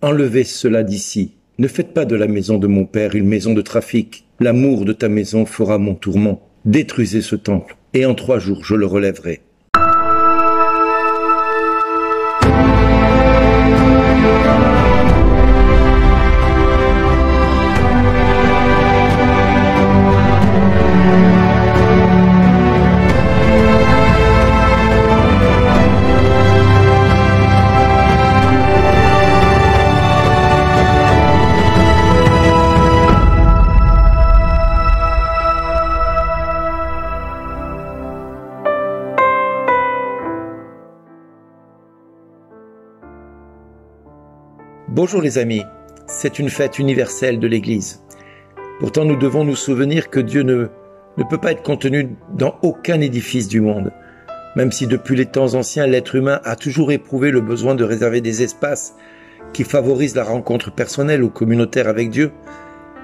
enlevez cela d'ici. Ne faites pas de la maison de mon père une maison de trafic. L'amour de ta maison fera mon tourment. Détruisez ce temple, et en 3 jours je le relèverai. Bonjour les amis, c'est une fête universelle de l'Église. Pourtant nous devons nous souvenir que Dieu ne peut pas être contenu dans aucun édifice du monde. Même si depuis les temps anciens, l'être humain a toujours éprouvé le besoin de réserver des espaces qui favorisent la rencontre personnelle ou communautaire avec Dieu,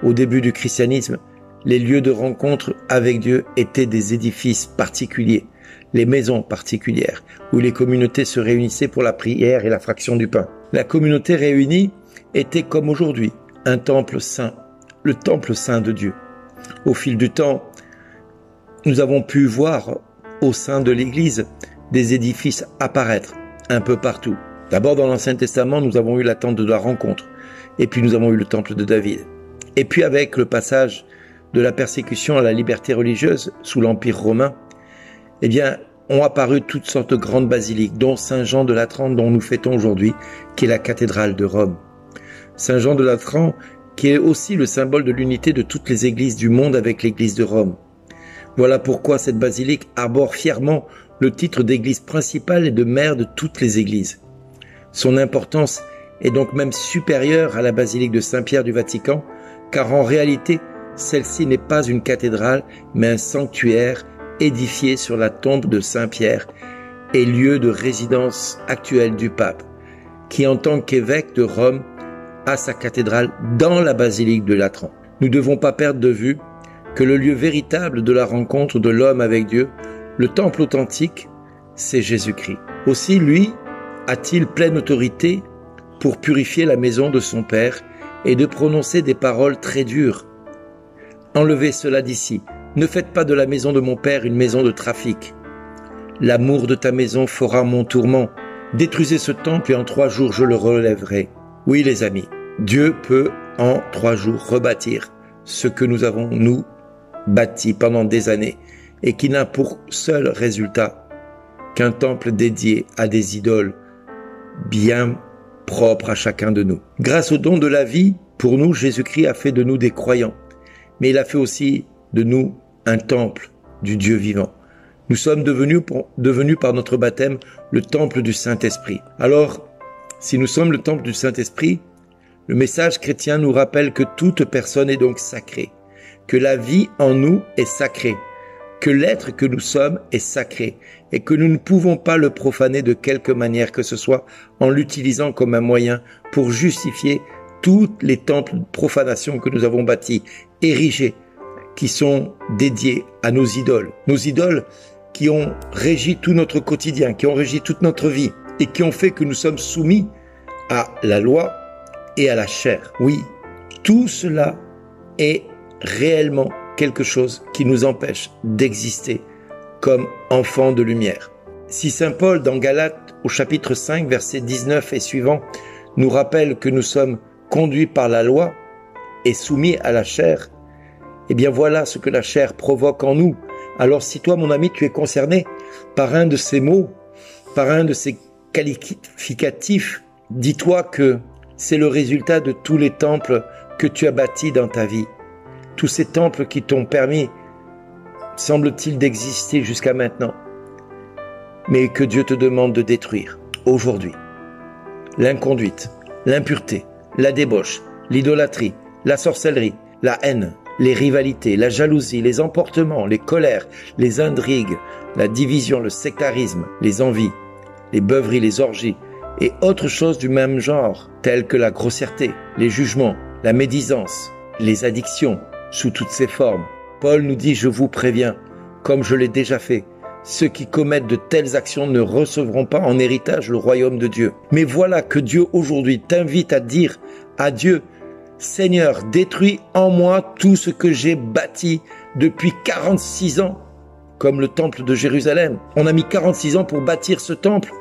au début du christianisme, les lieux de rencontre avec Dieu étaient des édifices particuliers, les maisons particulières, où les communautés se réunissaient pour la prière et la fraction du pain. La communauté réunie était comme aujourd'hui un temple saint, le temple saint de Dieu. Au fil du temps, nous avons pu voir au sein de l'Église des édifices apparaître un peu partout. D'abord dans l'Ancien Testament, nous avons eu la tente de la rencontre, et puis nous avons eu le temple de David. Et puis avec le passage de la persécution à la liberté religieuse sous l'Empire romain, eh bien, ont apparu toutes sortes de grandes basiliques, dont Saint-Jean de Latran, dont nous fêtons aujourd'hui, qui est la cathédrale de Rome. Saint-Jean de Latran, qui est aussi le symbole de l'unité de toutes les églises du monde avec l'église de Rome. Voilà pourquoi cette basilique arbore fièrement le titre d'église principale et de mère de toutes les églises. Son importance est donc même supérieure à la basilique de Saint-Pierre du Vatican, car en réalité, celle-ci n'est pas une cathédrale, mais un sanctuaire édifié sur la tombe de Saint-Pierre et lieu de résidence actuelle du pape, qui en tant qu'évêque de Rome a sa cathédrale dans la basilique de Latran. Nous ne devons pas perdre de vue que le lieu véritable de la rencontre de l'homme avec Dieu, le temple authentique, c'est Jésus-Christ. Aussi, lui, a-t-il pleine autorité pour purifier la maison de son Père et de prononcer des paroles très dures. Enlevez cela d'ici. Ne faites pas de la maison de mon Père une maison de trafic. L'amour de ta maison fera mon tourment. Détruisez ce temple et en 3 jours je le relèverai. Oui les amis, Dieu peut en 3 jours rebâtir ce que nous avons, nous, bâti pendant des années et qui n'a pour seul résultat qu'un temple dédié à des idoles bien propres à chacun de nous. Grâce au don de la vie, pour nous, Jésus-Christ a fait de nous des croyants, mais il a fait aussi de nous un temple du Dieu vivant. Nous sommes devenus par notre baptême le temple du Saint-Esprit. Alors, si nous sommes le temple du Saint-Esprit, le message chrétien nous rappelle que toute personne est donc sacrée, que la vie en nous est sacrée, que l'être que nous sommes est sacré et que nous ne pouvons pas le profaner de quelque manière que ce soit en l'utilisant comme un moyen pour justifier tous les temples de profanation que nous avons bâtis, érigés, qui sont dédiés à nos idoles qui ont régi tout notre quotidien, qui ont régi toute notre vie et qui ont fait que nous sommes soumis à la loi et à la chair. Oui, tout cela est réellement quelque chose qui nous empêche d'exister comme enfants de lumière. Si saint Paul dans Galates au chapitre 5 verset 19 et suivant nous rappelle que nous sommes conduits par la loi et soumis à la chair, eh bien voilà ce que la chair provoque en nous. Alors si toi mon ami tu es concerné par un de ces mots, par un de ces qualificatifs, dis-toi que c'est le résultat de tous les temples que tu as bâtis dans ta vie. Tous ces temples qui t'ont permis, semble-t-il, d'exister jusqu'à maintenant, mais que Dieu te demande de détruire aujourd'hui. L'inconduite, l'impureté, la débauche, l'idolâtrie, la sorcellerie, la haine, les rivalités, la jalousie, les emportements, les colères, les intrigues, la division, le sectarisme, les envies, les beuveries, les orgies et autres choses du même genre, telles que la grossièreté, les jugements, la médisance, les addictions, sous toutes ses formes. Paul nous dit « Je vous préviens, comme je l'ai déjà fait, ceux qui commettent de telles actions ne recevront pas en héritage le royaume de Dieu. Mais voilà que Dieu aujourd'hui t'invite à dire à Dieu, Seigneur, détruis en moi tout ce que j'ai bâti depuis 46 ans, comme le temple de Jérusalem. On a mis 46 ans pour bâtir ce temple.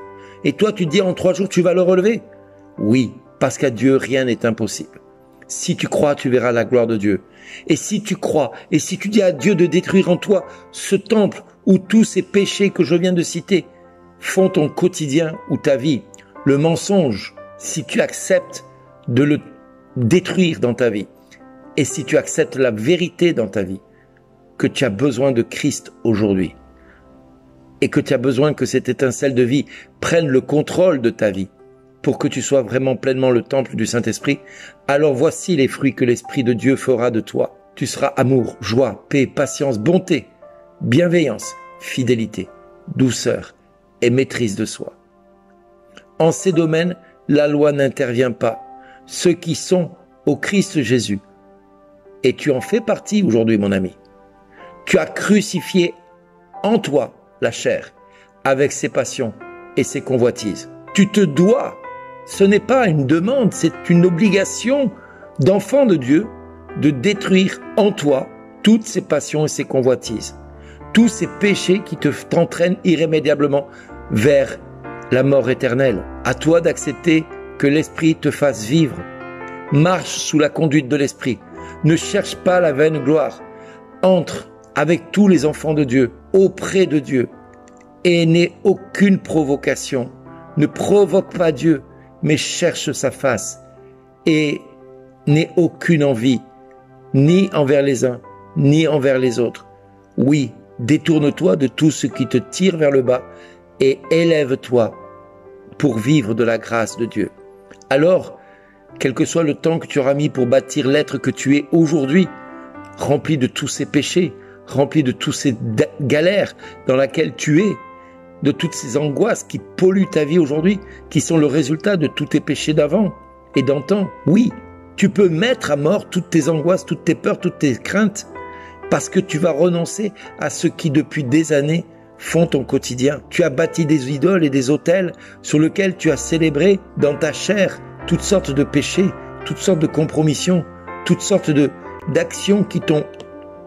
Et toi, tu dis en 3 jours, tu vas le relever? Oui, parce qu'à Dieu, rien n'est impossible. Si tu crois, tu verras la gloire de Dieu. Et si tu crois, et si tu dis à Dieu de détruire en toi ce temple où tous ces péchés que je viens de citer font ton quotidien ou ta vie, le mensonge, si tu acceptes de le détruire dans ta vie, et si tu acceptes la vérité dans ta vie, que tu as besoin de Christ aujourd'hui, et que tu as besoin que cette étincelle de vie prenne le contrôle de ta vie, pour que tu sois vraiment pleinement le temple du Saint-Esprit, alors voici les fruits que l'Esprit de Dieu fera de toi. Tu seras amour, joie, paix, patience, bonté, bienveillance, fidélité, douceur et maîtrise de soi. En ces domaines, la loi n'intervient pas. Ceux qui sont au Christ Jésus, et tu en fais partie aujourd'hui, mon ami, tu as crucifié en toi la chair avec ses passions et ses convoitises. Tu te dois, ce n'est pas une demande, c'est une obligation d'enfant de Dieu de détruire en toi toutes ces passions et ces convoitises, tous ces péchés qui t'entraînent irrémédiablement vers la mort éternelle. À toi d'accepter que l'Esprit te fasse vivre. Marche sous la conduite de l'Esprit. Ne cherche pas la vaine gloire. Entre avec tous les enfants de Dieu, auprès de Dieu, et n'aie aucune provocation. Ne provoque pas Dieu, mais cherche sa face, et n'aie aucune envie, ni envers les uns, ni envers les autres. Oui, détourne-toi de tout ce qui te tire vers le bas, et élève-toi pour vivre de la grâce de Dieu. Alors, quel que soit le temps que tu auras mis pour bâtir l'être que tu es aujourd'hui, rempli de tous ces péchés, rempli de toutes ces galères dans lesquelles tu es, de toutes ces angoisses qui polluent ta vie aujourd'hui, qui sont le résultat de tous tes péchés d'avant et d'antan. Oui, tu peux mettre à mort toutes tes angoisses, toutes tes peurs, toutes tes craintes, parce que tu vas renoncer à ce qui depuis des années font ton quotidien. Tu as bâti des idoles et des autels sur lesquels tu as célébré dans ta chair toutes sortes de péchés, toutes sortes de compromissions, toutes sortes d'actions qui t'ont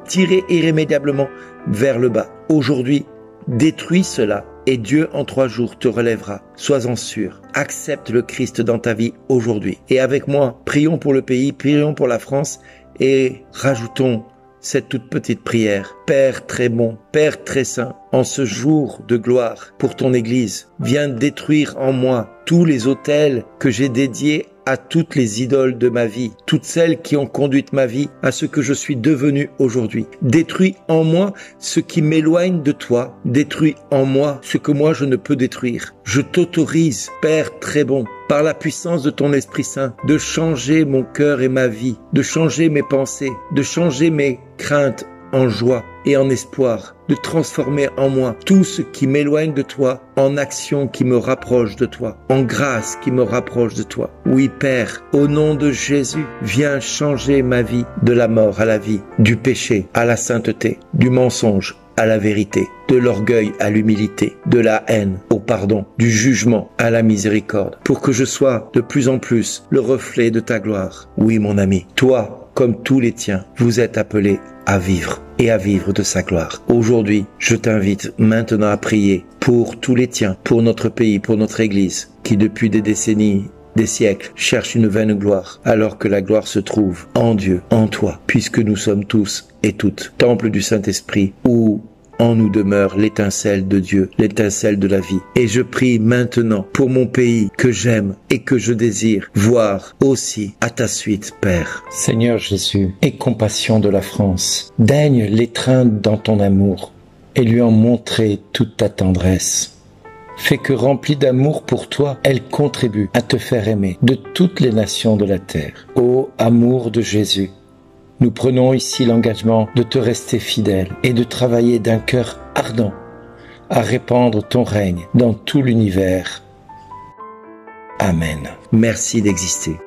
tiré irrémédiablement vers le bas. Aujourd'hui, détruis cela et Dieu en 3 jours te relèvera. Sois-en sûr. Accepte le Christ dans ta vie aujourd'hui. Et avec moi, prions pour le pays, prions pour la France et rajoutons cette toute petite prière. Père très bon, Père très saint, en ce jour de gloire pour ton Église, viens détruire en moi tous les autels que j'ai dédiés à toutes les idoles de ma vie, toutes celles qui ont conduit ma vie à ce que je suis devenu aujourd'hui. Détruis en moi ce qui m'éloigne de toi, détruis en moi ce que moi je ne peux détruire. Je t'autorise, Père très bon, par la puissance de ton Esprit Saint, de changer mon cœur et ma vie, de changer mes pensées, de changer mes craintes en joie et en espoir, de transformer en moi tout ce qui m'éloigne de toi en action qui me rapproche de toi, en grâce qui me rapproche de toi. Oui, Père, au nom de Jésus, viens changer ma vie de la mort à la vie, du péché à la sainteté, du mensonge à la vérité, de l'orgueil à l'humilité, de la haine au pardon, du jugement à la miséricorde, pour que je sois de plus en plus le reflet de ta gloire. Oui, mon ami, toi, comme tous les tiens, vous êtes appelés à vivre et à vivre de sa gloire. Aujourd'hui, je t'invite maintenant à prier pour tous les tiens, pour notre pays, pour notre Église, qui depuis des décennies, des siècles, cherche une vaine gloire, alors que la gloire se trouve en Dieu, en toi, puisque nous sommes tous et toutes temple du Saint-Esprit, où en nous demeure l'étincelle de Dieu, l'étincelle de la vie. Et je prie maintenant pour mon pays que j'aime et que je désire voir aussi à ta suite, Père. Seigneur Jésus, aie compassion de la France. Daigne l'étreindre dans ton amour et lui en montrer toute ta tendresse. Fais que, remplie d'amour pour toi, elle contribue à te faire aimer de toutes les nations de la terre. Ô amour de Jésus, nous prenons ici l'engagement de te rester fidèle et de travailler d'un cœur ardent à répandre ton règne dans tout l'univers. Amen. Merci d'exister.